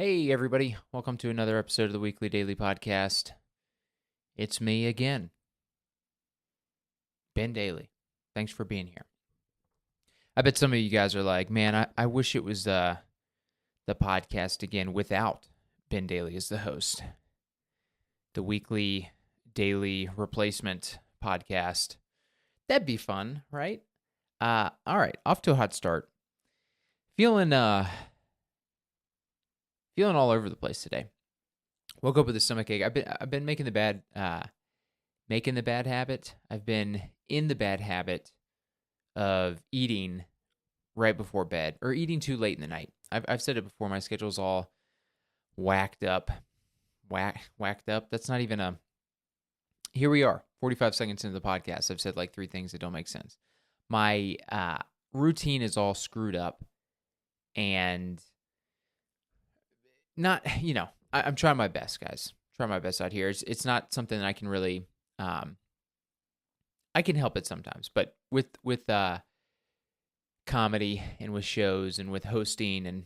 Hey, everybody. Welcome to another episode of the Weekly Daily Podcast. It's me again, Ben Dailey. Thanks for being here. I bet some of you guys are like, man, I wish it was the podcast again without Ben Dailey as the host. The Weekly Daily Replacement Podcast. That'd be fun, right? All right, off to a hot start. Feeling all over the place today. Woke up with a stomach ache. I've been making the bad habit. I've been in the bad habit of eating right before bed or eating too late in the night. I've said it before. My schedule's all whacked up. Whacked up. That's not even a. Here we are, 45 seconds into the podcast. I've said like 3 things that don't make sense. My routine is all screwed up, and not. I'm trying my best, guys. Trying my best out here. It's not something that I can really. I can help it sometimes, but with comedy and with shows and with hosting and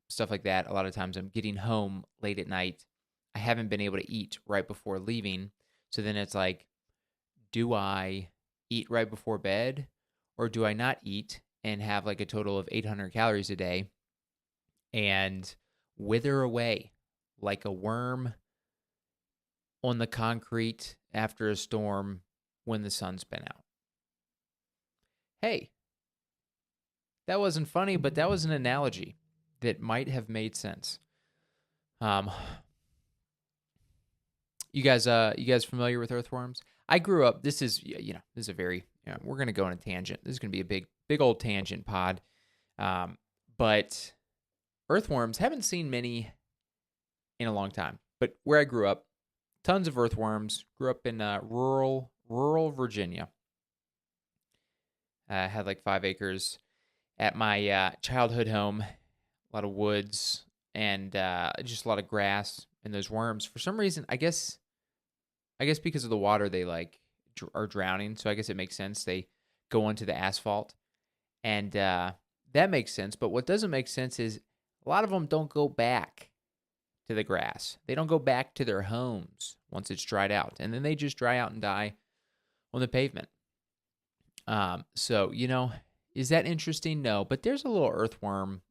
stuff like that, a lot of times I'm getting home late at night. I haven't been able to eat right before leaving, so then it's like, do I eat right before bed, or do I not eat and have like a total of 800 calories a day and wither away like a worm on the concrete after a storm when the sun's been out? Hey, that wasn't funny, but that was an analogy that might have made sense. You guys familiar with earthworms? I grew up. This is a very. We're gonna go on a tangent. This is gonna be a big old tangent pod. But earthworms, haven't seen many in a long time. But where I grew up, tons of earthworms. Grew up in rural Virginia. Had like 5 acres at my childhood home. A lot of woods and just a lot of grass. And those worms, for some reason, I guess because of the water, they like are drowning. So I guess it makes sense. They go onto the asphalt, and that makes sense. But what doesn't make sense is a lot of them don't go back to the grass. They don't go back to their homes once it's dried out, and then they just dry out and die on the pavement. So is that interesting? No, but there's a little earthworm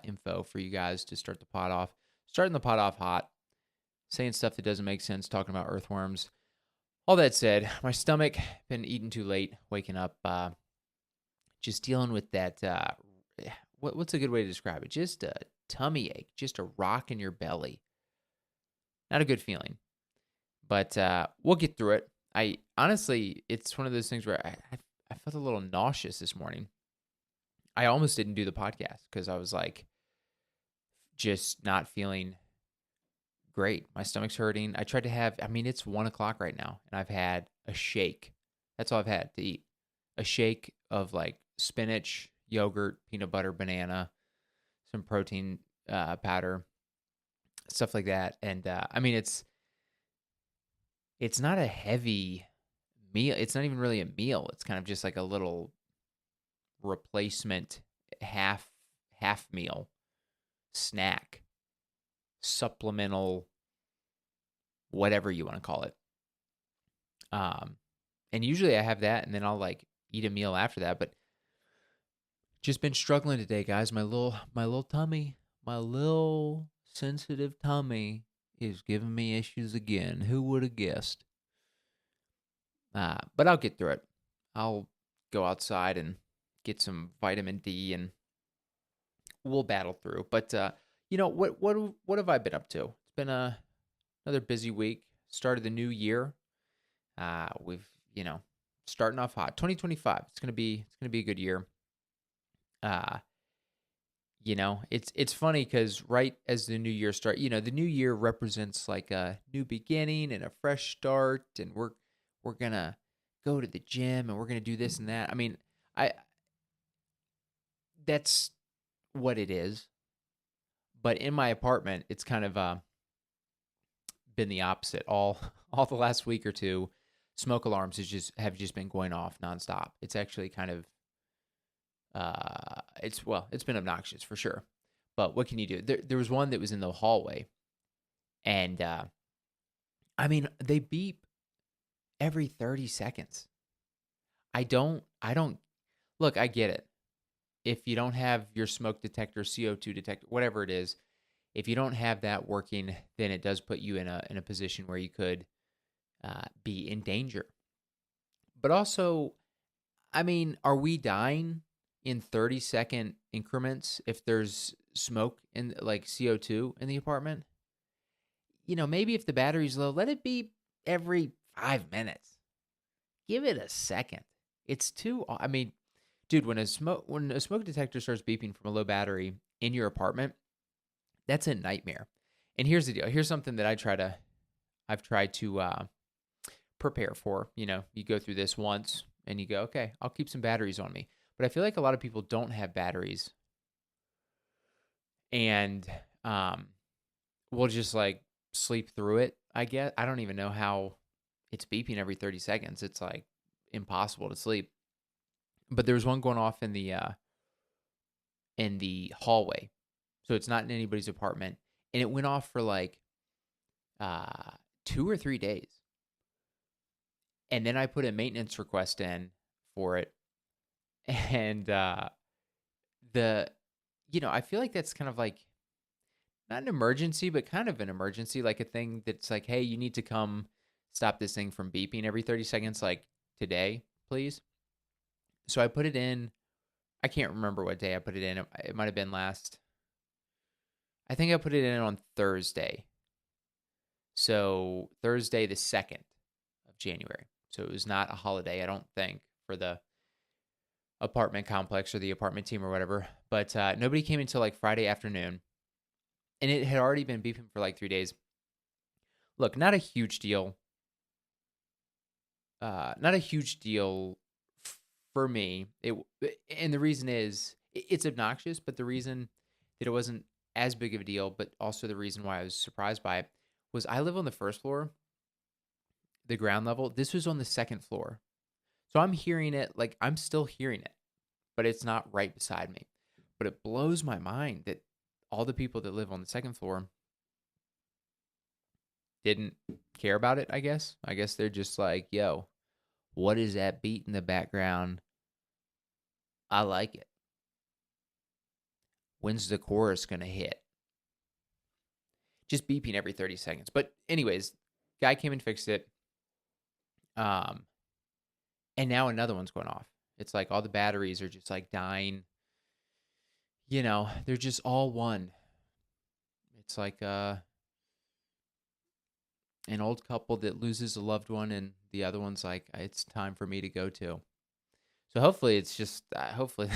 info for you guys to start the pod off. Starting the pod off hot, saying stuff that doesn't make sense, talking about earthworms. All that said, my stomach, been eating too late, waking up, just dealing with that, what's a good way to describe it? Just a tummy ache, just a rock in your belly. Not a good feeling, but we'll get through it. Honestly, it's one of those things where I felt a little nauseous this morning. I almost didn't do the podcast because I was like, just not feeling great. My stomach's hurting. I tried to have, it's 1:00 right now, and I've had a shake. That's all I've had to eat. A shake of like spinach, yogurt, peanut butter, banana, some protein powder, stuff like that. And it's not a heavy meal. It's not even really a meal. It's kind of just like a little replacement half meal snack, supplemental, whatever you want to call it. And usually I have that, and then I'll like eat a meal after that. But just been struggling today, guys. My little tummy, my little sensitive tummy is giving me issues again. Who would have guessed? But I'll get through it. I'll go outside and get some vitamin D, and we'll battle through. But what have I been up to? It's been another busy week. Started the new year. We've starting off hot. 2025. It's gonna be a good year. It's funny because right as the new year starts, the new year represents like a new beginning and a fresh start, and we're gonna go to the gym and we're gonna do this and that. That's what it is. But in my apartment, it's kind of been the opposite. All the last week or two, smoke alarms have just been going off nonstop. It's actually kind of it's been obnoxious for sure. But what can you do? There was one that was in the hallway, and I mean, they beep every 30 seconds. I don't look, I get it. If you don't have your smoke detector, CO2 detector, whatever it is, if you don't have that working, then it does put you in a position where you could be in danger. But also, I mean, are we dying in 30-second increments if there's smoke in like CO2 in the apartment? Maybe if the battery's low, let it be every 5 minutes. Give it a second. It's too. I mean, dude, when a smoke detector starts beeping from a low battery in your apartment, that's a nightmare. And here's the deal. Here's something that I've tried to prepare for. You go through this once and you go, okay, I'll keep some batteries on me. But I feel like a lot of people don't have batteries and will just like sleep through it. I guess I don't even know how it's beeping every 30 seconds. It's like impossible to sleep. But there was one going off in the hallway. So it's not in anybody's apartment. And it went off for like uh 2 or 3 days. And then I put a maintenance request in for it. And the I feel like that's kind of like not an emergency, but kind of an emergency, like a thing that's like, hey, you need to come stop this thing from beeping every 30 seconds, like today, please. So I put it in. I can't remember what day I put it in. It might have been last. I think I put it in on Thursday. So Thursday, the 2nd of January. So it was not a holiday, I don't think, for the apartment complex or the apartment team or whatever. But nobody came until like Friday afternoon. And it had already been beeping for like 3 days. Look, not a huge deal. Not a huge deal for me. And the reason is it's obnoxious, but the reason that it wasn't as big of a deal, but also the reason why I was surprised by it was I live on the first floor, the ground level. This was on the second floor. So I'm hearing it, like I'm still hearing it, but it's not right beside me. But it blows my mind that all the people that live on the second floor didn't care about it, I guess. I guess they're just like, yo, what is that beat in the background? I like it. When's the chorus going to hit? Just beeping every 30 seconds. But anyways, guy came and fixed it. Um, and now another one's going off. It's like all the batteries are just like dying. They're just all one. It's like an old couple that loses a loved one and the other one's like, it's time for me to go to. So hopefully it's just hopefully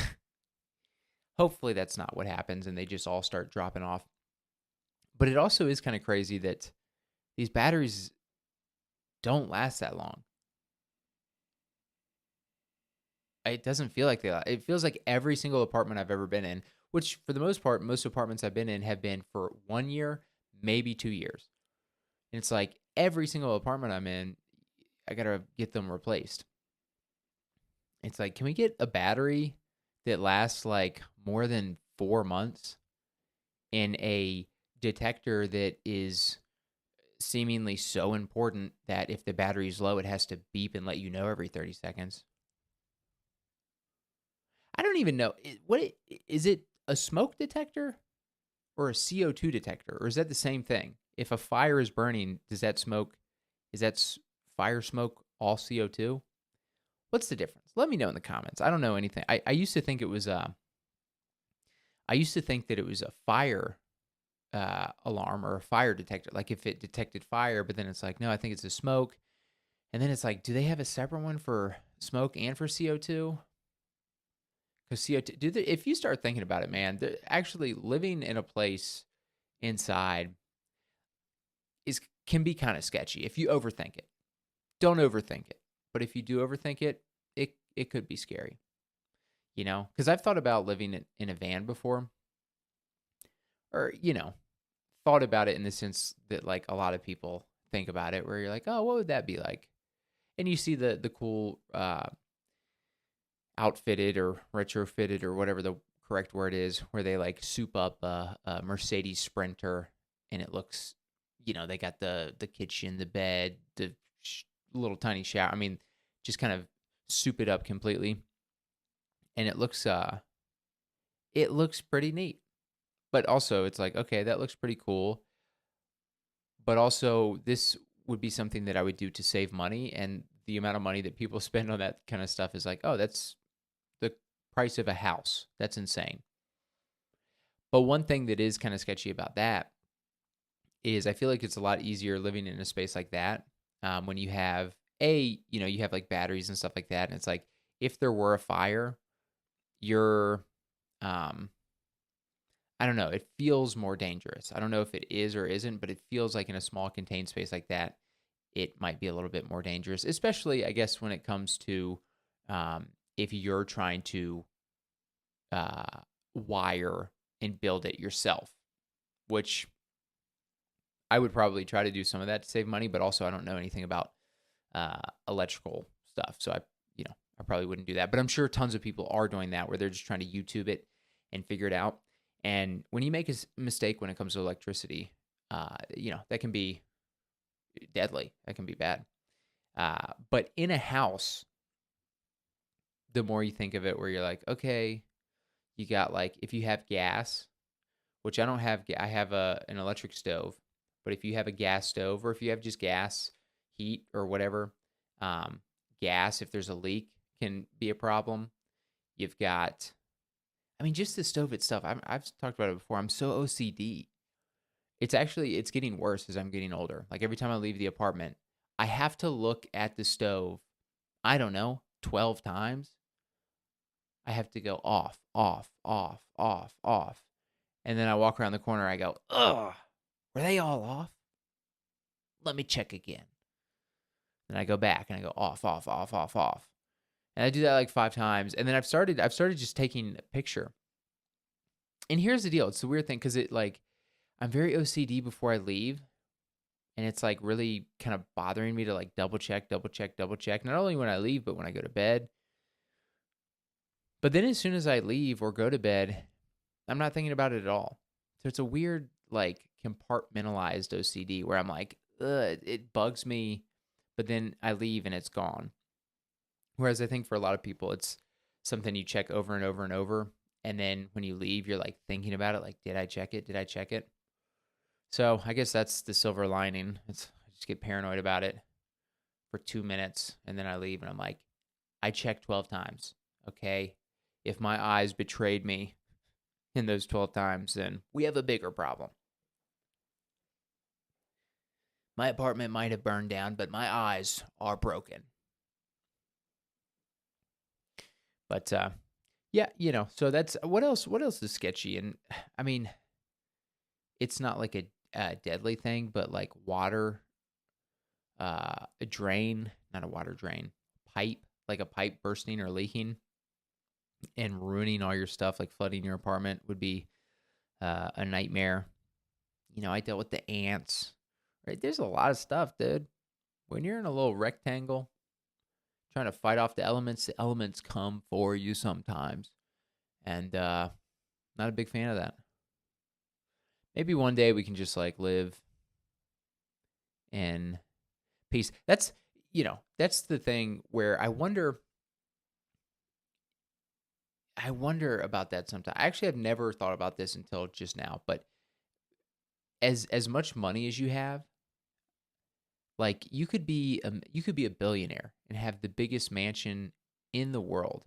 that's not what happens and they just all start dropping off. But it also is kind of crazy that these batteries don't last that long. It doesn't feel like they. It feels like every single apartment I've ever been in, which for the most part, most apartments I've been in have been for 1 year, maybe 2 years. And it's like every single apartment I'm in, I gotta get them replaced. It's like, can we get a battery that lasts like more than 4 months in a detector that is seemingly so important that if the battery's low, it has to beep and let you know every 30 seconds? I don't even know. Is it a smoke detector or a CO2 detector, or is that the same thing? If a fire is burning, is that fire smoke all CO2? What's the difference? Let me know in the comments. I don't know anything. I used to think it was I used to think that it was a fire alarm or a fire detector, like if it detected fire, but then it's like, no, I think it's a smoke. And then it's like, do they have a separate one for smoke and for CO2? Because CO2, if you start thinking about it, man, actually living in a place inside can be kind of sketchy if you overthink it. Don't overthink it, but if you do overthink it, it could be scary. Because I've thought about living in a van before, or thought about it in the sense that like a lot of people think about it, where you're like, oh, what would that be like? And you see the cool outfitted or retrofitted or whatever the correct word is, where they like soup up a Mercedes Sprinter, and it looks, they got the kitchen, the bed, the little tiny shower. I mean, just kind of soup it up completely, and it looks pretty neat. But also, it's like, okay, that looks pretty cool. But also, this would be something that I would do to save money, and the amount of money that people spend on that kind of stuff is like, oh, that's the price of a house. That's insane. But one thing that is kind of sketchy about that is I feel like it's a lot easier living in a space like that, when you have you have like batteries and stuff like that, and it's like if there were a fire, you're um, I don't know, it feels more dangerous. I don't know if it is or isn't, but it feels like in a small contained space like that, it might be a little bit more dangerous, especially I guess when it comes to if you're trying to uh, wire and build it yourself, which I would probably try to do some of that to save money, but also I don't know anything about electrical stuff, so I probably wouldn't do that. But I'm sure tons of people are doing that, where they're just trying to YouTube it and figure it out. And when you make a mistake when it comes to electricity, that can be deadly. That can be bad. But in a house, the more you think of it, where you're like, okay, you got like if you have gas, which I don't have. I have an electric stove, but if you have a gas stove, or if you have just gas, heat or whatever, gas, if there's a leak, can be a problem. You've got, I mean, just the stove itself. I've talked about it before. I'm so OCD. It's getting worse as I'm getting older. Like every time I leave the apartment, I have to look at the stove. I don't know, 12 times. I have to go off, off, off, off, off. And then I walk around the corner. I go, ugh, were they all off? Let me check again. Then I go back and I go off, off, off, off, off. And I do that like 5 times. And then I've started just taking a picture. And here's the deal. It's the weird thing, because I'm very OCD before I leave. And it's like really kind of bothering me to like double check. Not only when I leave, but when I go to bed. But then as soon as I leave or go to bed, I'm not thinking about it at all. So it's a weird, like, compartmentalized OCD where I'm like, ugh, it bugs me, but then I leave and it's gone. Whereas I think for a lot of people, it's something you check over and over and over. And then when you leave, you're like thinking about it, like, did I check it? Did I check it? So I guess that's the silver lining. I just get paranoid about it for 2 minutes, and then I leave and I'm like, I checked 12 times. Okay. If my eyes betrayed me in those 12 times, then we have a bigger problem. My apartment might have burned down, but my eyes are broken. But yeah, so that's what else is sketchy. And I mean, it's not like a deadly thing, but like water, a drain, not a water drain, pipe, like a pipe bursting or leaking and ruining all your stuff, like flooding your apartment, would be a nightmare. I dealt with the ants, right? There's a lot of stuff, dude. When you're in a little rectangle trying to fight off the elements come for you sometimes. And not a big fan of that. Maybe one day we can just like live in peace. That's the thing where I wonder about that sometimes. I actually have never thought about this until just now, but as much money as you have, like you could be a billionaire and have the biggest mansion in the world.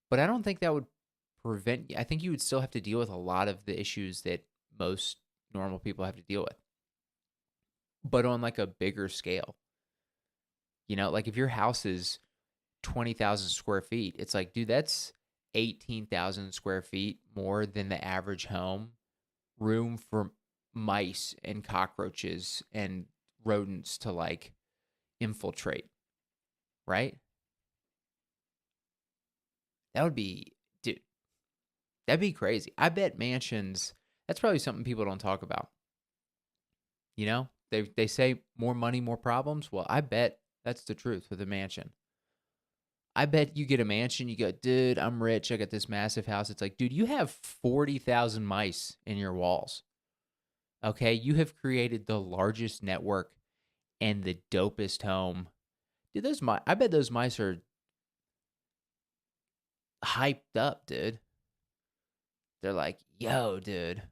But I don't think that would prevent, I think you would still have to deal with a lot of the issues that most normal people have to deal with, but on like a bigger scale. Like if your house is 20,000 square feet, it's like, dude, that's 18,000 square feet more than the average home. Room for mice and cockroaches and rodents to like infiltrate, right? That would be, dude, that'd be crazy. I bet mansions, that's probably something people don't talk about. They say more money, more problems. Well, I bet that's the truth with a mansion. I bet you get a mansion, you go, dude, I'm rich. I got this massive house. It's like, dude, you have 40,000 mice in your walls. Okay. You have created the largest network and the dopest home. Dude, those mice, I bet those mice are hyped up, dude. They're like, yo, dude,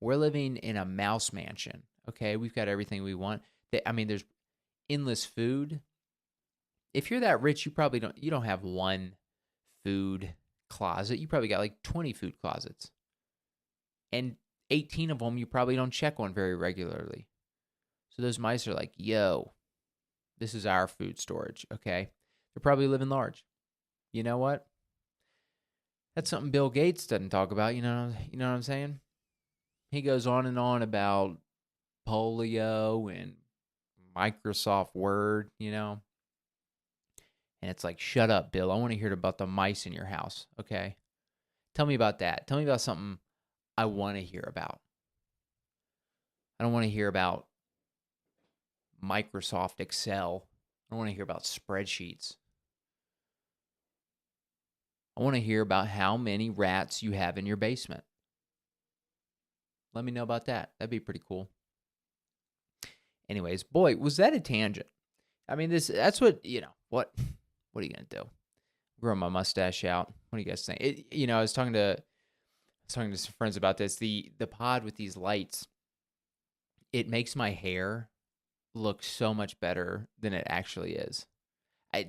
we're living in a mouse mansion. Okay. We've got everything we want. I mean, there's endless food. If you're that rich, you don't have one food closet. You probably got like 20 food closets. And 18 of them you probably don't check on very regularly. So those mice are like, "Yo, this is our food storage, okay?" They're probably living large. You know what? That's something Bill Gates doesn't talk about, you know what I'm saying? He goes on and on about polio and Microsoft Word, And it's like, "Shut up, Bill. I want to hear about the mice in your house, okay? Tell me about that. Tell me about something I want to hear about. I don't want to hear about Microsoft Excel. I don't want to hear about spreadsheets. I want to hear about how many rats you have in your basement. Let me know about that. That'd be pretty cool." Anyways, boy, was that a tangent. I mean, that's what, what are you going to do? Grow my mustache out. What do you guys think? I was talking to some friends about this. The pod with these lights, it makes my hair look so much better than it actually is.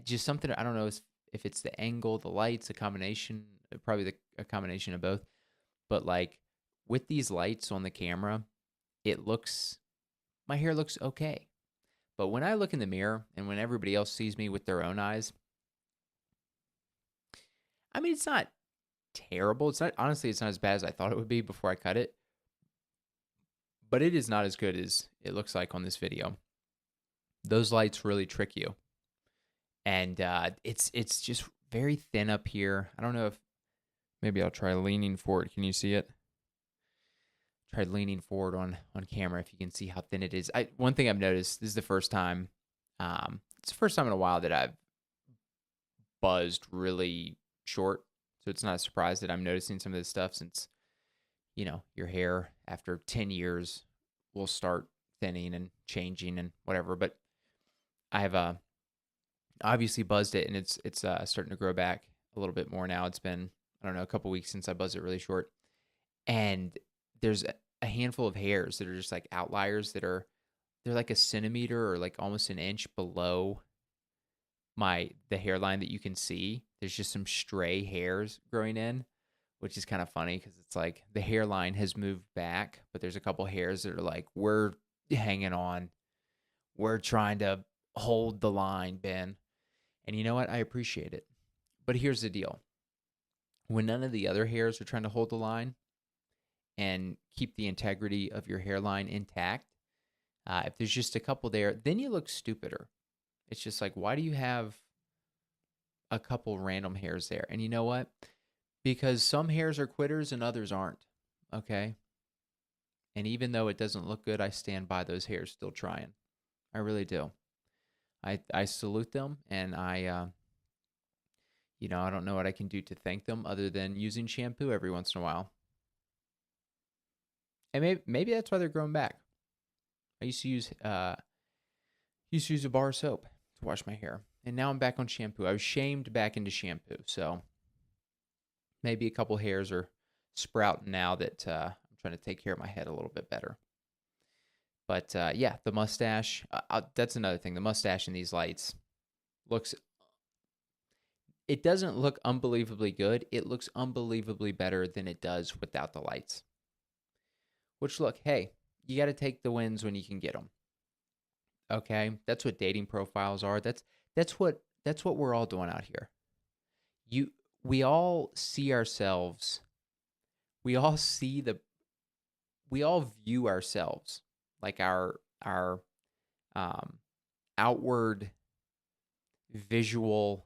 Just something, I don't know if it's the angle, the lights, a combination, probably a combination of both. But like with these lights on the camera, my hair looks okay. But when I look in the mirror and when everybody else sees me with their own eyes, I mean, it's not terrible. Honestly, it's not as bad as I thought it would be before I cut it. But it is not as good as it looks like on this video. Those lights really trick you. And it's just very thin up here. I don't know if maybe I'll try leaning forward. Can you see it? Tried leaning forward on camera if you can see how thin it is. One thing I've noticed, this is the first time, it's the first time in a while that I've buzzed really short. So it's not a surprise that I'm noticing some of this stuff since, your hair after 10 years will start thinning and changing and whatever. But I have obviously buzzed it and it's starting to grow back a little bit more now. It's been, I don't know, a couple weeks since I buzzed it really short. And there's a handful of hairs that are just like outliers they're like a centimeter or like almost an inch below the hairline that you can see. There's just some stray hairs growing in, which is kind of funny because it's like the hairline has moved back, but there's a couple hairs that are like, we're hanging on. We're trying to hold the line, Ben. And you know what? I appreciate it. But here's the deal. When none of the other hairs are trying to hold the line and keep the integrity of your hairline intact, if there's just a couple there, then you look stupider. It's just like, why do you have a couple random hairs there? And you know what? Because some hairs are quitters and others aren't. Okay? And even though it doesn't look good, I stand by those hairs still trying. I really do. I salute them, and I don't know what I can do to thank them other than using shampoo every once in a while. And maybe that's why they're growing back. I used to use a bar of soap to wash my hair, and now I'm back on shampoo. I was shamed back into shampoo, so maybe a couple hairs are sprouting now that I'm trying to take care of my head a little bit better. But yeah, the mustache, that's another thing. The mustache in these lights it doesn't look unbelievably good. It looks unbelievably better than it does without the lights. Which, look, hey, you got to take the wins when you can get them. Okay? That's what dating profiles are. That's what we're all doing out here. We all see ourselves. We all view ourselves like our outward visual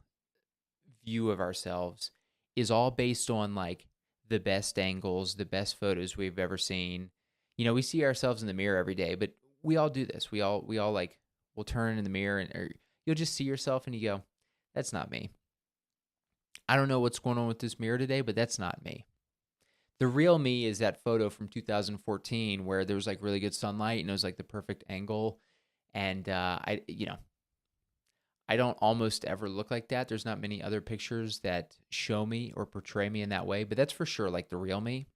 view of ourselves is all based on like the best angles, the best photos we've ever seen. We see ourselves in the mirror every day, but we all do this. We all like, we'll turn in the mirror or you'll just see yourself and you go, that's not me. I don't know what's going on with this mirror today, but that's not me. The real me is that photo from 2014 where there was like really good sunlight and it was like the perfect angle. And I don't almost ever look like that. There's not many other pictures that show me or portray me in that way, but that's for sure like the real me.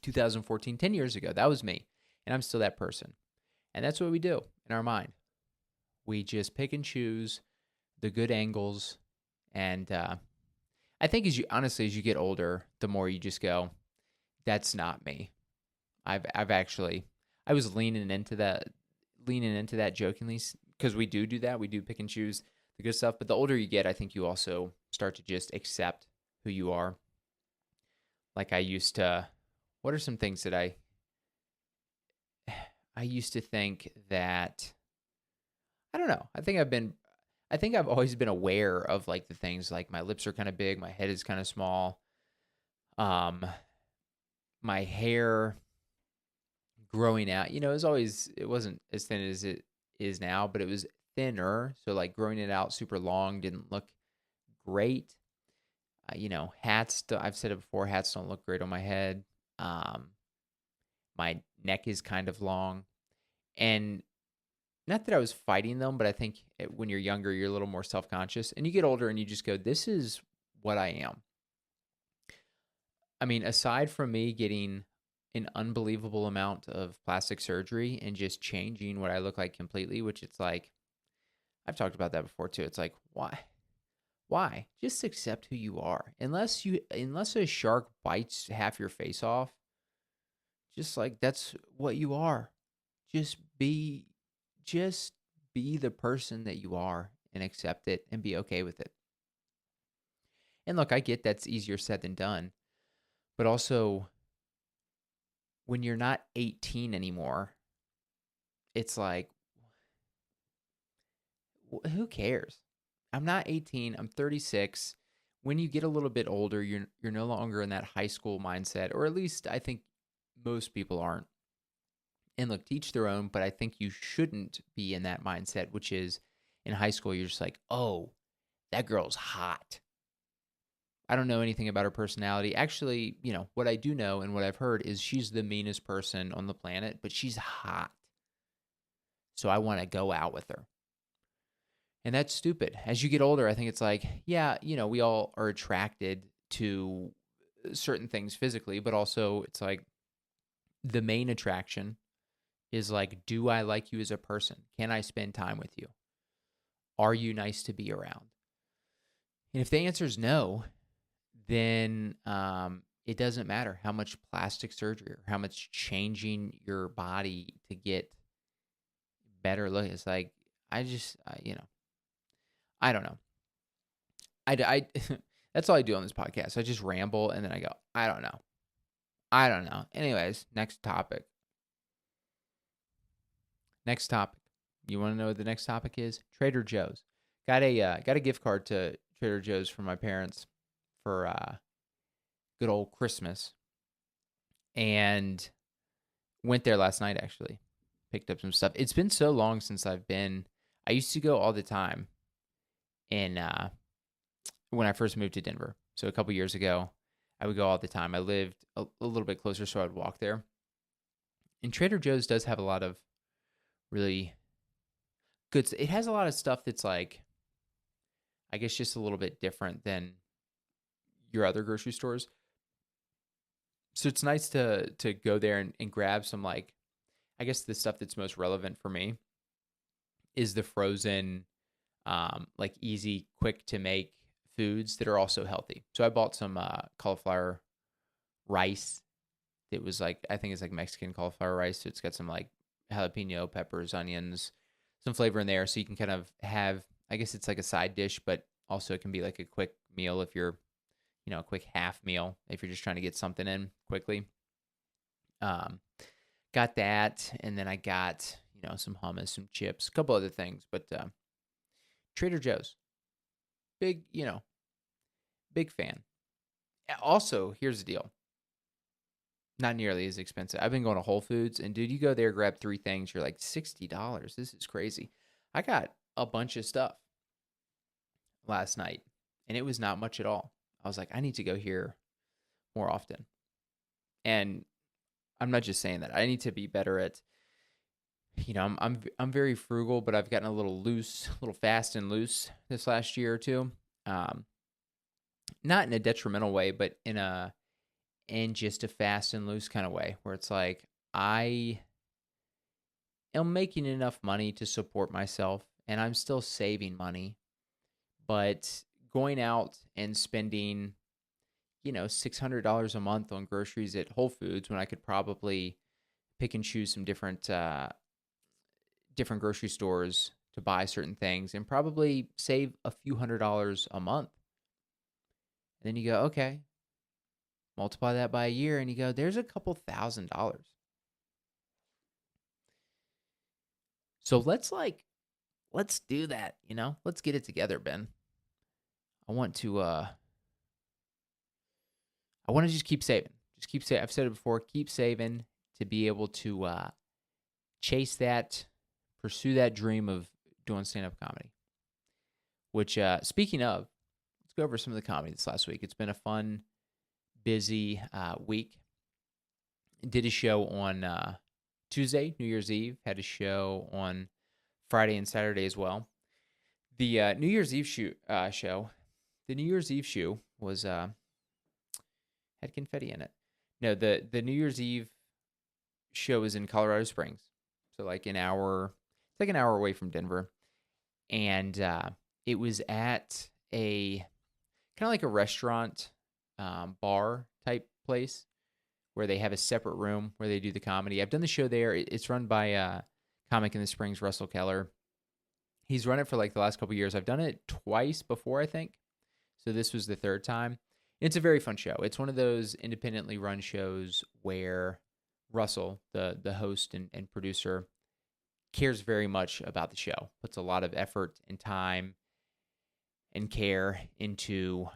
2014, 10 years ago, that was me. And I'm still that person. And that's what we do in our mind. We just pick and choose the good angles. And I think as you get older, the more you just go, that's not me. I've actually, I was leaning into that jokingly because we do that. We do pick and choose the good stuff. But the older you get, I think you also start to just accept who you are. Like I used to, what are some things that I used to think that, I don't know. I think I've always been aware of like the things like my lips are kind of big, my head is kind of small. Um, my hair growing out, it wasn't as thin as it is now, but it was thinner. So like growing it out super long didn't look great. Hats, I've said it before, hats don't look great on my head. Um, my neck is kind of long. And not that I was fighting them, but I think when you're younger, you're a little more self conscious. And you get older and you just go, this is what I am. I mean, aside from me getting an unbelievable amount of plastic surgery and just changing what I look like completely, which it's like, I've talked about that before too. It's like, why? Why? Just accept who you are. Unless a shark bites half your face off, just like that's what you are. Just be just be the person that you are and accept it and be okay with it. And look, I get that's easier said than done, but also when you're not 18 anymore, it's like who cares? I'm not 18, I'm 36. When you get a little bit older, you're no longer in that high school mindset, or at least I think most people aren't. And look, teach their own, but I think you shouldn't be in that mindset, which is in high school, you're just like, oh, that girl's hot. I don't know anything about her personality. Actually, what I do know and what I've heard is she's the meanest person on the planet, but she's hot. So I want to go out with her. And that's stupid. As you get older, I think it's like, yeah, we all are attracted to certain things physically, but also it's like the main attraction is like, do I like you as a person? Can I spend time with you? Are you nice to be around? And if the answer is no, then it doesn't matter how much plastic surgery or how much changing your body to get better look. It's like, I don't know. I that's all I do on this podcast. I just ramble and then I go, I don't know. I don't know. Anyways, next topic. Next topic. You want to know what the next topic is? Trader Joe's. Got a gift card to Trader Joe's from my parents for good old Christmas, and went there last night actually. Picked up some stuff. It's been so long since I've been. I used to go all the time in when I first moved to Denver. So a couple years ago, I would go all the time. I lived a little bit closer, so I'd walk there. And Trader Joe's does have a lot of really good. It has a lot of stuff that's like, I guess, just a little bit different than your other grocery stores. So it's nice to go there and grab some, like, I guess the stuff that's most relevant for me is the frozen, like easy, quick to make foods that are also healthy. So I bought some cauliflower rice. It was like, I think it's like Mexican cauliflower rice. So it's got some like jalapeno peppers, onions, some flavor in there. So you can kind of have, I guess it's like a side dish, but also it can be like a quick meal if you're, a quick half meal if you're just trying to get something in quickly. Got that, and then I got some hummus, some chips, a couple other things. But Trader Joe's, big big fan. Also, here's the deal: not nearly as expensive. I've been going to Whole Foods, and dude, you go there, grab 3 things, you're like $60. This is crazy. I got a bunch of stuff last night, and it was not much at all. I was like, I need to go here more often. And I'm not just saying that. I need to be better at, I'm very frugal, but I've gotten a little loose, a little fast and loose this last year or two. Um, Not in a detrimental way, but in just a fast and loose kind of way, where it's like I am making enough money to support myself, and I'm still saving money, but going out and spending, $600 a month on groceries at Whole Foods when I could probably pick and choose some different grocery stores to buy certain things and probably save a few $100s a month. And then you go, okay, multiply that by a year and you go, there's a couple $1,000s. So let's do that, Let's get it together, Ben. I want to just keep saving. Just keep saving. I've said it before, keep saving to be able to chase that, pursue that dream of doing stand-up comedy. Which, speaking of, let's go over some of the comedy this last week. It's been a fun, busy week. Did a show on Tuesday, New Year's Eve. Had a show on Friday and Saturday as well. The New Year's Eve show, the New Year's Eve shoe was had confetti in it. No, the New Year's Eve show is in Colorado Springs, so like an hour. It's like an hour away from Denver, and it was at a kind of like a restaurant, bar type place where they have a separate room where they do the comedy. I've done the show there. It's run by comic in the Springs, Russell Keller. He's run it for like the last couple of years. I've done it twice before, I think. So this was the third time. It's a very fun show. It's one of those independently run shows where Russell, the host and producer, cares very much about the show, puts a lot of effort and time and care into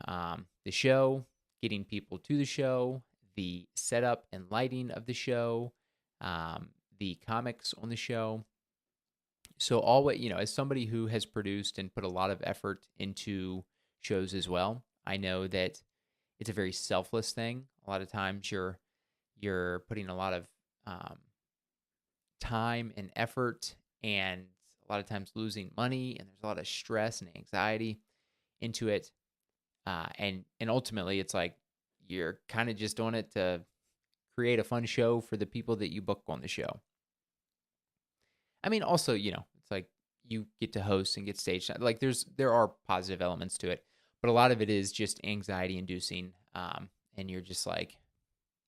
the show, getting people to the show, the setup and lighting of the show, the comics on the show. So as somebody who has produced and put a lot of effort into shows as well, I know that it's a very selfless thing. A lot of times you're putting a lot of time and effort, and a lot of times losing money, and there's a lot of stress and anxiety into it. And ultimately, it's like you're kind of just doing it to create a fun show for the people that you book on the show. I mean, also, it's like you get to host and get stage time. Like there are positive elements to it, but a lot of it is just anxiety inducing. And you're just like,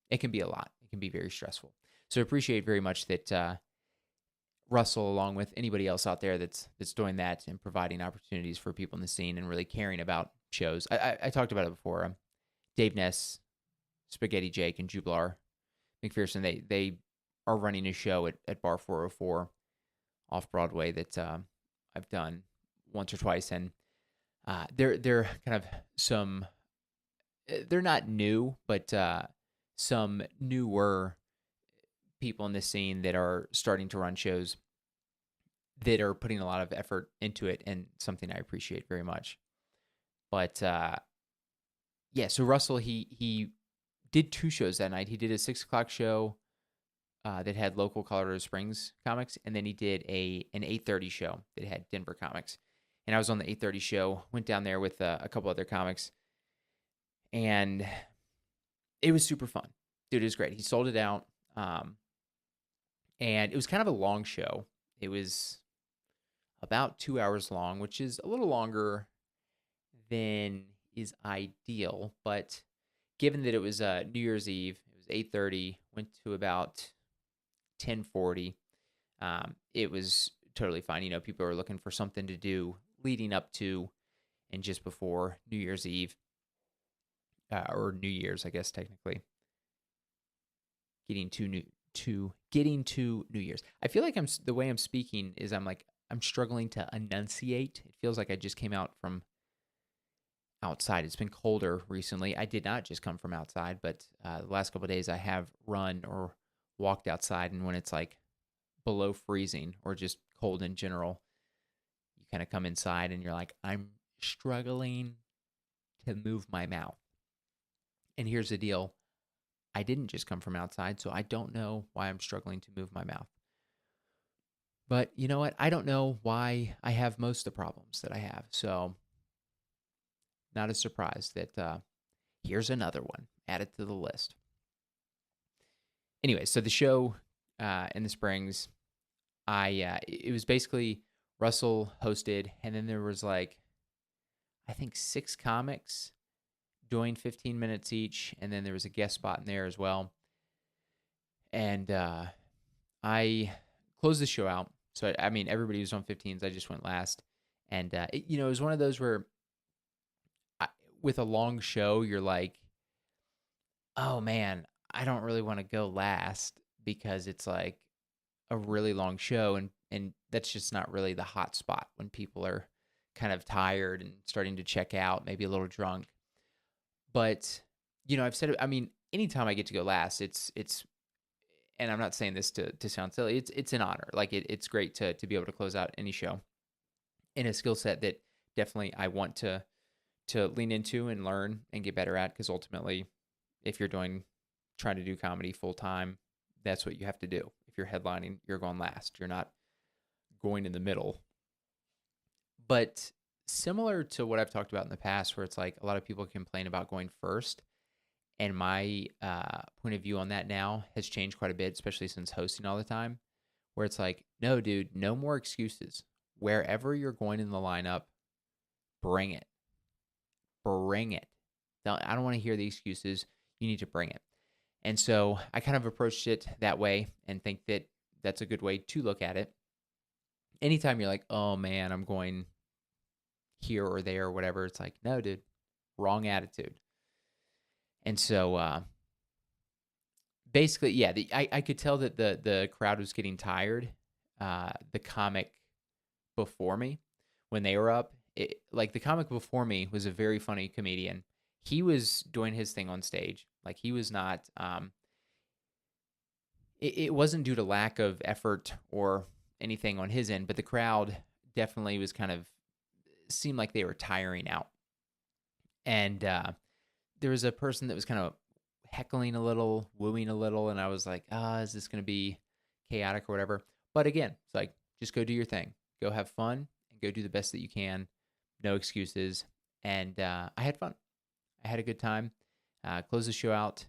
it can be a lot. It can be very stressful. So I appreciate very much that Russell, along with anybody else out there that's doing that and providing opportunities for people in the scene and really caring about shows. I talked about it before. Dave Ness, Spaghetti Jake, and Jublar McPherson, they are running a show at Bar 404 off Broadway that I've done once or twice, and they're kind of some. They're not new, but some newer people in the scene that are starting to run shows that are putting a lot of effort into it, and something I appreciate very much. But yeah, so Russell, he did two shows that night. He did a 6:00 show that had local Colorado Springs comics, and then he did an 8:30 show that had Denver comics. And I was on the 8:30 show, went down there with a couple other comics, and it was super fun. Dude, it was great. He sold it out, and it was kind of a long show. It was about 2 hours long, which is a little longer than is ideal, but given that it was New Year's Eve, it was 8:30, went to about 10:40. It was totally fine. People are looking for something to do leading up to and just before New Year's Eve, or New Year's, I guess technically. Getting to New Year's. I feel like the way I'm speaking is I'm struggling to enunciate. It feels like I just came out from outside. It's been colder recently. I did not just come from outside, but the last couple of days I have run or walked outside, and when it's like below freezing or just cold in general, you kind of come inside and you're like, I'm struggling to move my mouth. And here's the deal. I didn't just come from outside, so I don't know why I'm struggling to move my mouth. But you know what? I don't know why I have most of the problems that I have. So not a surprise that here's another one added to the list. Anyway, so the show in the Springs, it was basically Russell hosted, and then there was like, I think 6 comics doing 15 minutes each, and then there was a guest spot in there as well. And I closed the show out. So, I mean, everybody was on 15s. I just went last. And, it was one of those where with a long show, you're like, oh, man, I don't really want to go last because it's like a really long show. And that's just not really the hot spot when people are kind of tired and starting to check out, maybe a little drunk. But, I've said it, I mean, anytime I get to go last, it's and I'm not saying this to sound silly. It's an honor. Like it's great to be able to close out any show in a skill set that definitely I want to lean into and learn and get better at. Because ultimately, if you're trying to do comedy full time, that's what you have to do. If you're headlining, you're going last. You're not going in the middle. But similar to what I've talked about in the past, where it's like a lot of people complain about going first. And my point of view on that now has changed quite a bit, especially since hosting all the time, where it's like, no, dude, no more excuses. Wherever you're going in the lineup, bring it. Bring it. I don't want to hear the excuses. You need to bring it. And so I kind of approached it that way and think that that's a good way to look at it. Anytime you're like, oh, man, I'm going here or there or whatever, it's like, no, dude, wrong attitude. And so basically, yeah, I could tell that the crowd was getting tired. The comic before me, when they were up, like the comic before me was a very funny comedian. He was doing his thing on stage. Like he was not, it wasn't due to lack of effort or anything on his end, but the crowd definitely was kind of, seemed like they were tiring out. And there was a person that was kind of heckling a little, wooing a little, and I was like, is this going to be chaotic or whatever? But again, it's like, just go do your thing. Go have fun and go do the best that you can. No excuses. And I had fun. I had a good time. Closed the show out.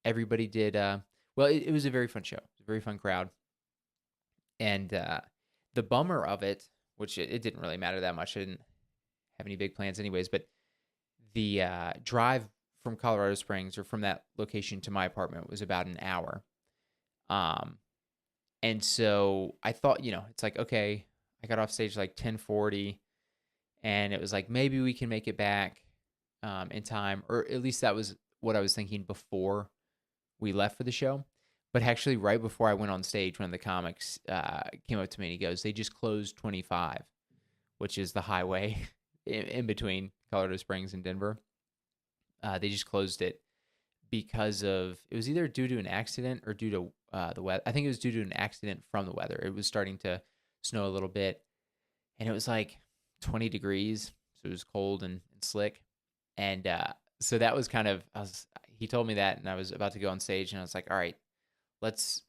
Everybody did, well, it was a very fun show. It was a very fun crowd. And the bummer of it, which it didn't really matter that much. I didn't have any big plans anyways, but the drive from Colorado Springs or from that location to my apartment was about an hour. And so I thought, it's like, okay, I got off stage like 10:40 and it was like, maybe we can make it back in time, or at least that was what I was thinking before we left for the show. But actually right before I went on stage, one of the comics came up to me and he goes, they just closed 25, which is the highway in between Colorado Springs and Denver. They just closed it because it was either due to an accident or due to the weather. I think it was due to an accident from the weather. It was starting to snow a little bit, and it was like 20 degrees, so it was cold and slick. And so that was kind of, he told me that, and I was about to go on stage, and I was like, all right, let's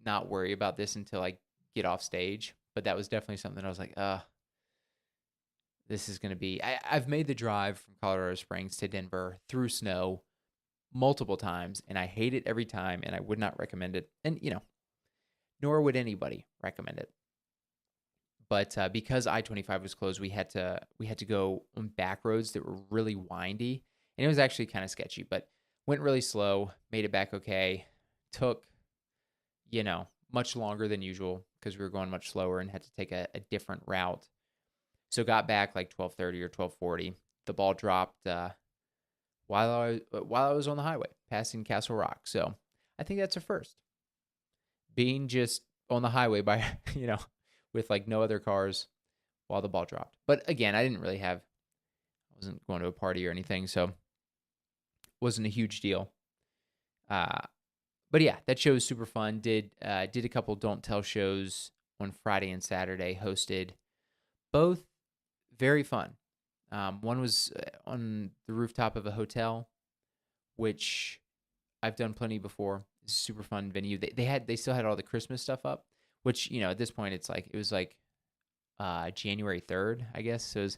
not worry about this until I get off stage. But that was definitely something I was like, this is going to be, I've made the drive from Colorado Springs to Denver through snow multiple times, and I hate it every time, and I would not recommend it. And, nor would anybody recommend it. But because I-25 was closed, we had to go on back roads that were really windy, and it was actually kind of sketchy, but went really slow, made it back okay. Took, much longer than usual because we were going much slower and had to take a different route. So got back like 12:30 or 12:40. The ball dropped while I was on the highway passing Castle Rock. So I think that's a first. Being just on the highway by with like no other cars while the ball dropped. But again, I wasn't going to a party or anything, so it wasn't a huge deal. But yeah, that show was super fun. Did a couple Don't Tell shows on Friday and Saturday. Hosted both. Very fun. One was on the rooftop of a hotel, which I've done plenty before. It's a super fun venue. They still had all the Christmas stuff up, which at this point it was like January 3rd, I guess. So it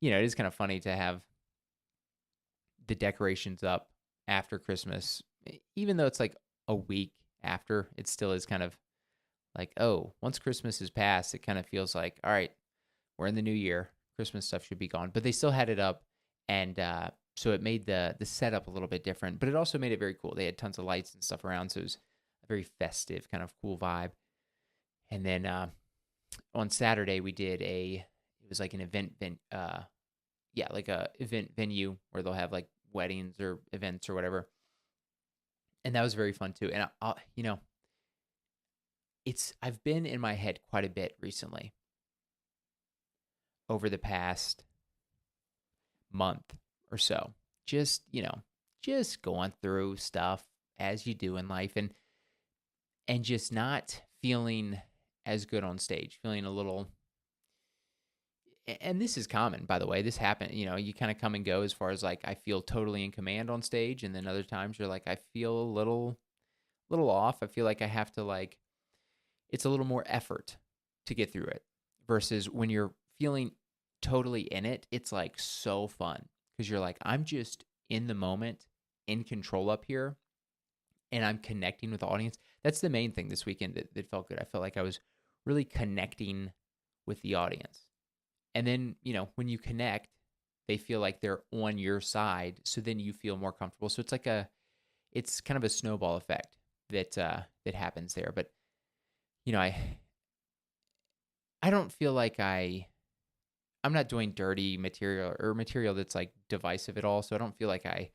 is kind of funny to have the decorations up after Christmas, even though it's like a week after. It still is kind of like, oh, once Christmas is past, it kind of feels like, all right, we're in the new year. Christmas stuff should be gone, but they still had it up, and so it made the setup a little bit different. But it also made it very cool. They had tons of lights and stuff around, so it was a very festive, kind of cool vibe. And then on Saturday we did it was like an yeah, like a event venue where they'll have like weddings or events or whatever, and that was very fun too. And I've been in my head quite a bit recently over the past month or so. Just, just going through stuff as you do in life, and just not feeling as good on stage, feeling a little, and this is common, by the way. This happened, you kind of come and go as far as like I feel totally in command on stage, and then other times you're like I feel a little off. I feel like I have to like it's a little more effort to get through it versus when you're feeling totally in it, it's like so fun because you're like, I'm just in the moment, in control up here, and I'm connecting with the audience. That's the main thing this weekend that felt good. I felt like I was really connecting with the audience. And then, when you connect, they feel like they're on your side. So then you feel more comfortable. So it's kind of a snowball effect that happens there. But, I don't feel like I'm not doing dirty material or material that's like divisive at all. So I don't feel like I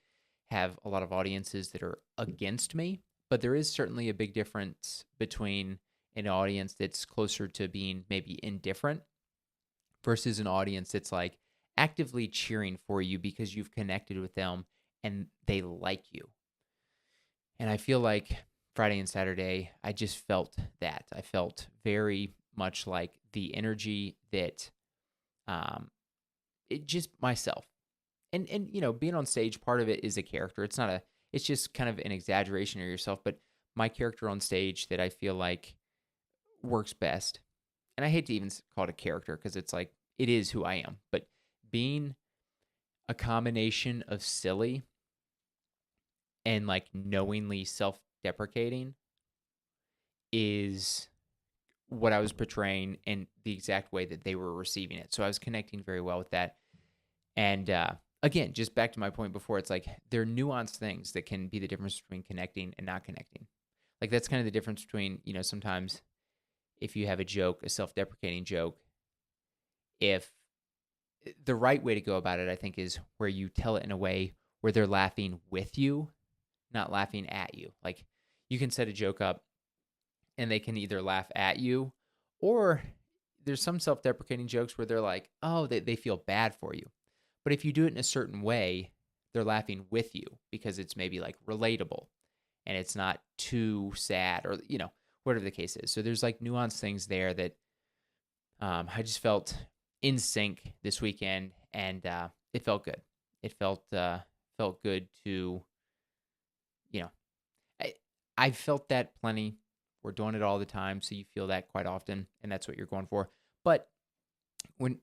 have a lot of audiences that are against me, but there is certainly a big difference between an audience that's closer to being maybe indifferent versus an audience that's like actively cheering for you because you've connected with them and they like you. And I feel like Friday and Saturday, I just felt that. I felt very much like the energy that it just myself. And being on stage, part of it is a character. It's just kind of an exaggeration of yourself, but my character on stage that I feel like works best. And I hate to even call it a character because it's like it is who I am, but being a combination of silly and like knowingly self-deprecating is what I was portraying in the exact way that they were receiving it. So I was connecting very well with that. And again, just back to my point before, it's like there are nuanced things that can be the difference between connecting and not connecting. Like that's kind of the difference between, sometimes if you have a joke, a self-deprecating joke, if the right way to go about it, I think, is where you tell it in a way where they're laughing with you, not laughing at you. Like you can set a joke up and they can either laugh at you, or there's some self-deprecating jokes where they're like, oh, they feel bad for you. But if you do it in a certain way, they're laughing with you because it's maybe like relatable and it's not too sad or, whatever the case is. So there's like nuanced things there that I just felt in sync this weekend, and it felt good. It felt good to, you know, I felt that plenty. We're doing it all the time, so you feel that quite often, and that's what you're going for. But when,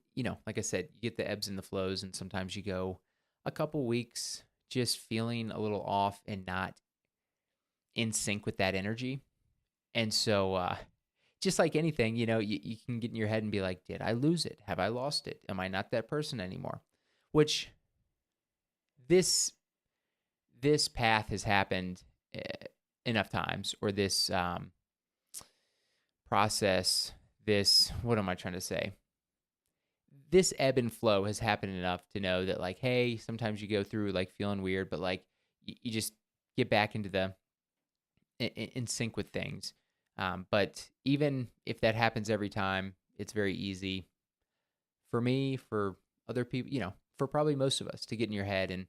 like I said, you get the ebbs and the flows, and sometimes you go a couple weeks just feeling a little off and not in sync with that energy. And so, just like anything, you can get in your head and be like, did I lose it? Have I lost it? Am I not that person anymore? Which this path has happened enough times, or this process, what am I trying to say? This ebb and flow has happened enough to know that, like, hey, sometimes you go through like feeling weird, but like you just get back into in sync with things. But even if that happens every time, it's very easy for me, for other people, for probably most of us, to get in your head, and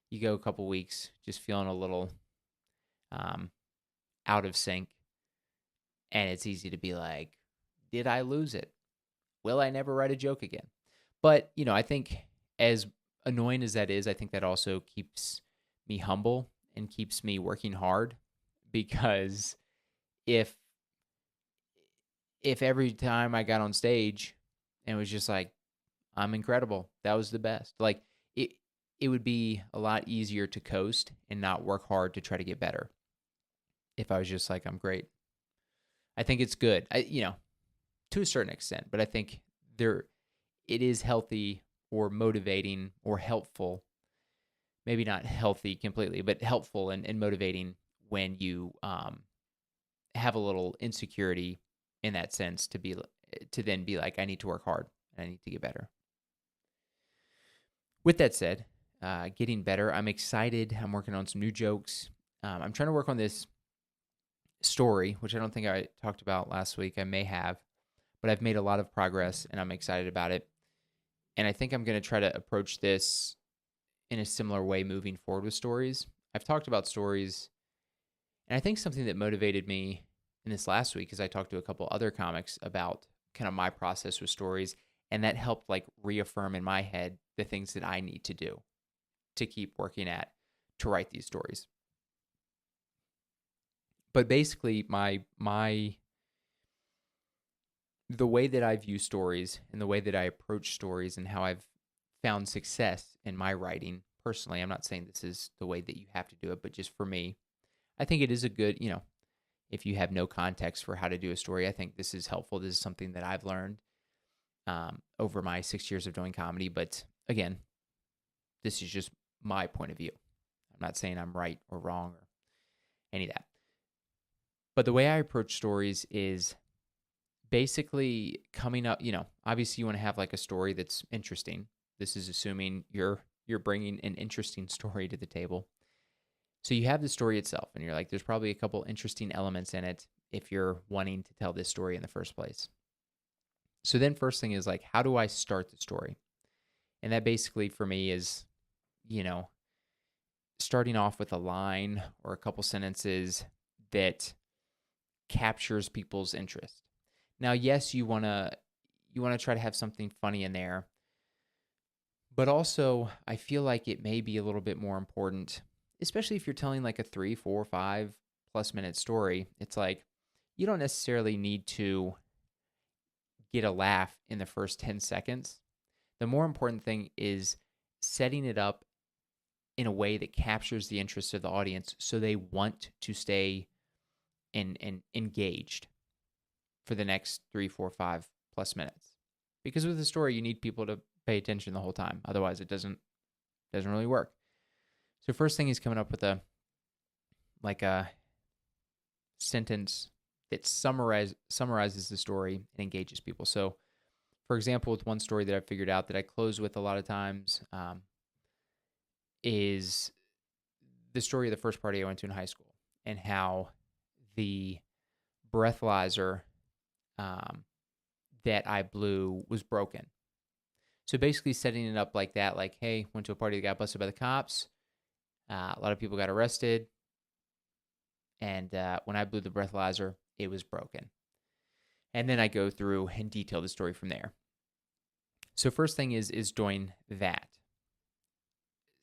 you go a couple weeks just feeling a little out of sync, and it's easy to be like, did I lose it? Will I never write a joke again? But, I think as annoying as that is, I think that also keeps me humble and keeps me working hard because if every time I got on stage and it was just like, I'm incredible, that was the best. Like it it would be a lot easier to coast and not work hard to try to get better if I was just like, I'm great. I think it's good. To a certain extent, but I think there it is healthy or motivating or helpful. Maybe not healthy completely, but helpful and motivating when you have a little insecurity in that sense to then be like, I need to work hard and I need to get better. With that said, getting better, I'm excited. I'm working on some new jokes. I'm trying to work on this story, which I don't think I talked about last week. I may have, but I've made a lot of progress and I'm excited about it. And I think I'm going to try to approach this in a similar way moving forward with stories. I've talked about stories, and I think something that motivated me in this last week is I talked to a couple other comics about kind of my process with stories, and that helped like reaffirm in my head the things that I need to do to keep working at to write these stories. But basically my the way that I view stories and the way that I approach stories and how I've found success in my writing personally, I'm not saying this is the way that you have to do it, but just for me, I think it is a good, if you have no context for how to do a story, I think this is helpful. This is something that I've learned over my 6 years of doing comedy. But again, this is just my point of view. I'm not saying I'm right or wrong or any of that. But the way I approach stories is basically coming up, obviously you want to have like a story that's interesting. This is assuming you're bringing an interesting story to the table. So you have the story itself and you're like, there's probably a couple interesting elements in it if you're wanting to tell this story in the first place. So then first thing is like, how do I start the story? And that basically for me is, starting off with a line or a couple sentences that captures people's interest. Now, yes, you want to try to have something funny in there, but also I feel like it may be a little bit more important, especially if you're telling like a 3, 4, 5+ minute story. It's like you don't necessarily need to get a laugh in the first 10 seconds. The more important thing is setting it up in a way that captures the interest of the audience so they want to stay and engaged for the next 3, 4, 5+ minutes. Because with a story, you need people to pay attention the whole time. Otherwise, it doesn't really work. So first thing is coming up with a sentence that summarizes the story and engages people. So, for example, with one story that I figured out that I close with a lot of times is the story of the first party I went to in high school and how the breathalyzer that I blew was broken. So basically setting it up like that, like, hey, went to a party that got busted by the cops. A lot of people got arrested. And when I blew the breathalyzer, it was broken. And then I go through and detail the story from there. So first thing is doing that.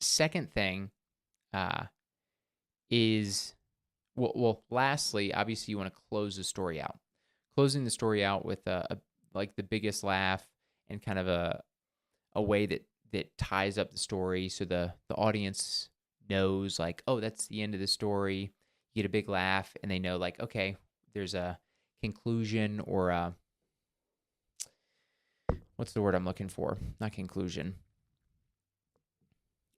Second thing is, lastly, obviously you want to close the story out. Closing the story out with like the biggest laugh and kind of a way that ties up the story so the audience knows like, oh, that's the end of the story. You get a big laugh and they know like, okay, there's a conclusion or what's the word I'm looking for? Not conclusion.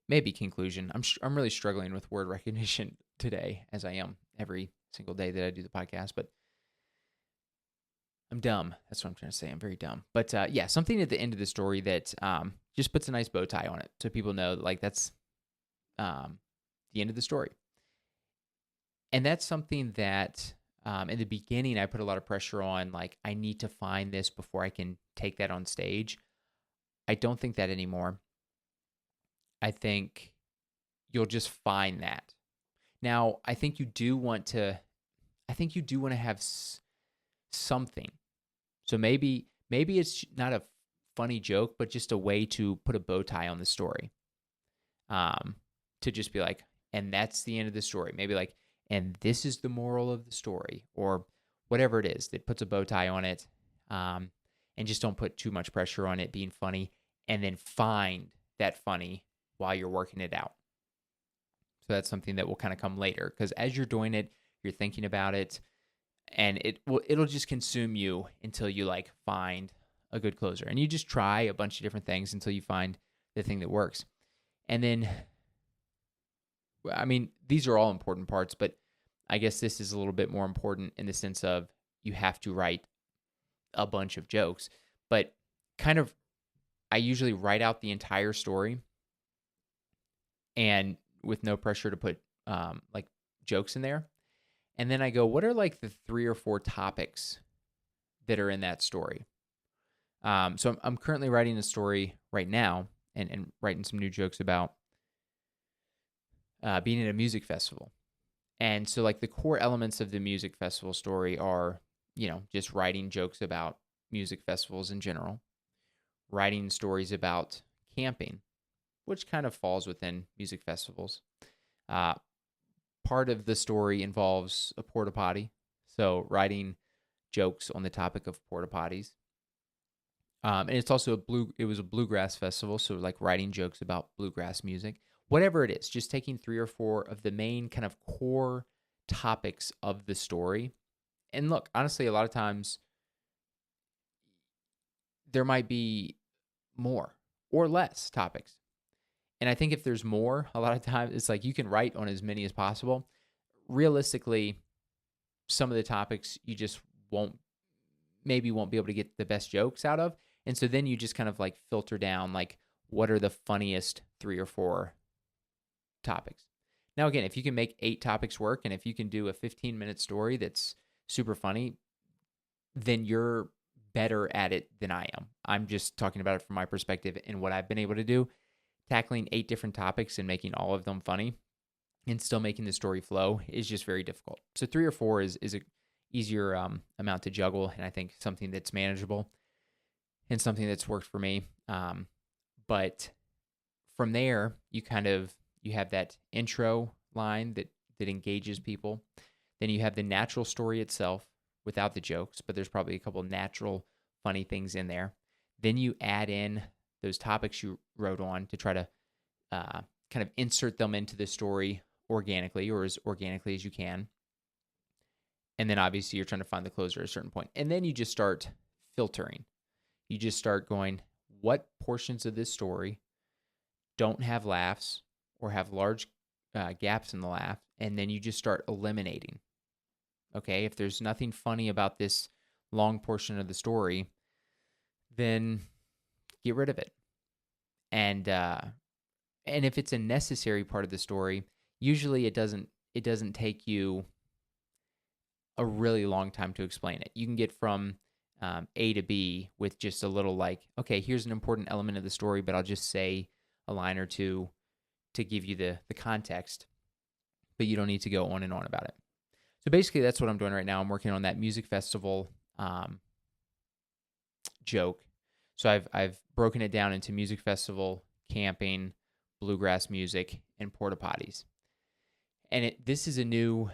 Maybe conclusion. I'm really struggling with word recognition today, as I am every single day that I do the podcast, but I'm dumb. That's what I'm trying to say. I'm very dumb. But yeah, something at the end of the story that just puts a nice bow tie on it so people know that, like, that's the end of the story. And that's something that in the beginning I put a lot of pressure on, like, I need to find this before I can take that on stage. I don't think that anymore. I think you'll just find that. Now, I think you do want to have something. So maybe it's not a funny joke, but just a way to put a bow tie on the story. To just be like, and that's the end of the story. Maybe like, and this is the moral of the story, or whatever it is that puts a bow tie on it. And just don't put too much pressure on it being funny, and then find that funny while you're working it out. So that's something that will kind of come later, because as you're doing it, you're thinking about it, and it'll just consume you until you like find a good closer. And you just try a bunch of different things until you find the thing that works. And then, I mean, these are all important parts, but I guess this is a little bit more important in the sense of you have to write a bunch of jokes. But kind of, I usually write out the entire story, and with no pressure to put like jokes in there. And then I go, what are like the 3 or 4 topics that are in that story? So I'm currently writing a story right now, and writing some new jokes about being at a music festival. And so like the core elements of the music festival story are, just writing jokes about music festivals in general, writing stories about camping, which kind of falls within music festivals. Part of the story involves a porta potty, so writing jokes on the topic of porta potties. And it's also it was a bluegrass festival, so like writing jokes about bluegrass music. Whatever it is, just taking 3 or 4 of the main kind of core topics of the story. And look, honestly, a lot of times there might be more or less topics. And I think if there's more, a lot of times it's like you can write on as many as possible. Realistically, some of the topics you just won't be able to get the best jokes out of. And so then you just kind of like filter down, like, what are the funniest 3 or 4 topics? Now, again, if you can make 8 topics work, and if you can do a 15-minute story that's super funny, then you're better at it than I am. I'm just talking about it from my perspective and what I've been able to do. Tackling 8 different topics and making all of them funny and still making the story flow is just very difficult. So 3 or 4 is a easier amount to juggle, and I think something that's manageable and something that's worked for me. But from there, you have that intro line that engages people. Then you have the natural story itself without the jokes, but there's probably a couple natural funny things in there. Then you add in those topics you wrote on to try to kind of insert them into the story organically, or as organically as you can. And then obviously you're trying to find the closer at a certain point. And then you just start filtering. You just start going, what portions of this story don't have laughs or have large gaps in the laugh? And then you just start eliminating. Okay, if there's nothing funny about this long portion of the story, then get rid of it. And if it's a necessary part of the story, usually it doesn't take you a really long time to explain it. You can get from A to B with just a little like, okay, here's an important element of the story, but I'll just say a line or two to give you the context, but you don't need to go on and on about it. So basically that's what I'm doing right now. I'm working on that music festival joke. So I've broken it down into music festival, camping, bluegrass music, and porta potties. And this is a new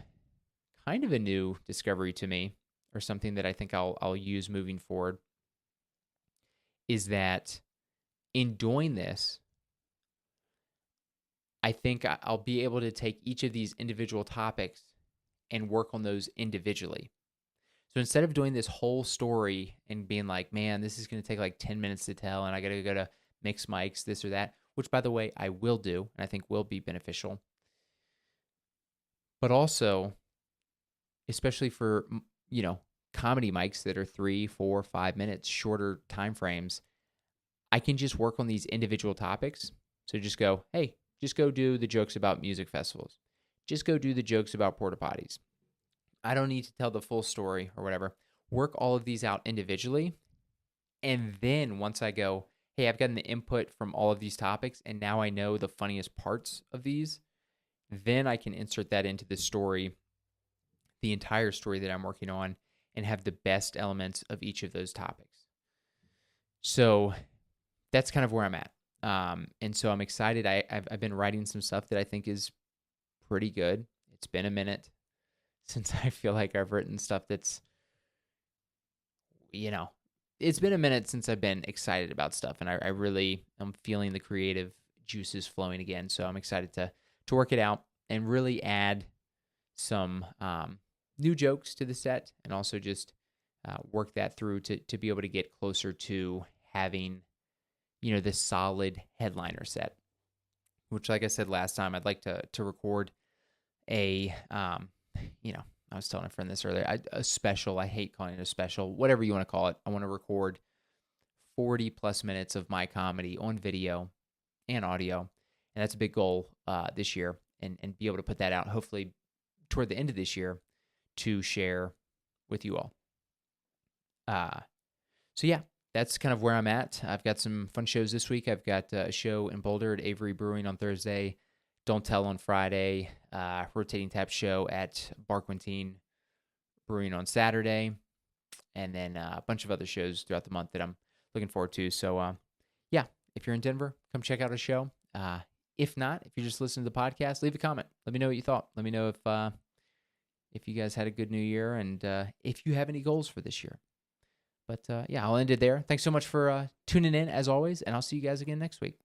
discovery to me, or something that I think I'll use moving forward, is that in doing this, I think I'll be able to take each of these individual topics and work on those individually. So instead of doing this whole story and being like, man, this is going to take like 10 minutes to tell, and I got to go to mix mics, this or that, which by the way, I will do, and I think will be beneficial. But also, especially for, comedy mics that are 3, 4, 5 minutes, shorter time frames, I can just work on these individual topics. So just go, hey, just go do the jokes about music festivals. Just go do the jokes about porta potties. I don't need to tell the full story or whatever. Work all of these out individually. And then once I go, hey, I've gotten the input from all of these topics, and now I know the funniest parts of these, then I can insert that into the story, the entire story that I'm working on, and have the best elements of each of those topics. So that's kind of where I'm at. And so I'm excited. I've been writing some stuff that I think is pretty good. It's been a minute since I feel like I've written stuff that's, you know, it's been a minute since I've been excited about stuff, and I really am feeling the creative juices flowing again. So I'm excited to work it out and really add some new jokes to the set, and also just work that through to be able to get closer to having, this solid headliner set. Which, like I said last time, I'd like to record a I was telling a friend this earlier. A special. I hate calling it a special. Whatever you want to call it. I want to record 40 plus minutes of my comedy on video and audio, and that's a big goal this year. And be able to put that out hopefully toward the end of this year to share with you all. So yeah, that's kind of where I'm at. I've got some fun shows this week. I've got a show in Boulder at Avery Brewing on Thursday. Don't Tell on Friday. Rotating Tap show at Barquentine Brewing on Saturday. And then a bunch of other shows throughout the month that I'm looking forward to. So yeah, if you're in Denver, come check out a show. If not, if you're just listening to the podcast, leave a comment. Let me know what you thought. Let me know if you guys had a good new year, and if you have any goals for this year. But yeah, I'll end it there. Thanks so much for tuning in, as always, and I'll see you guys again next week.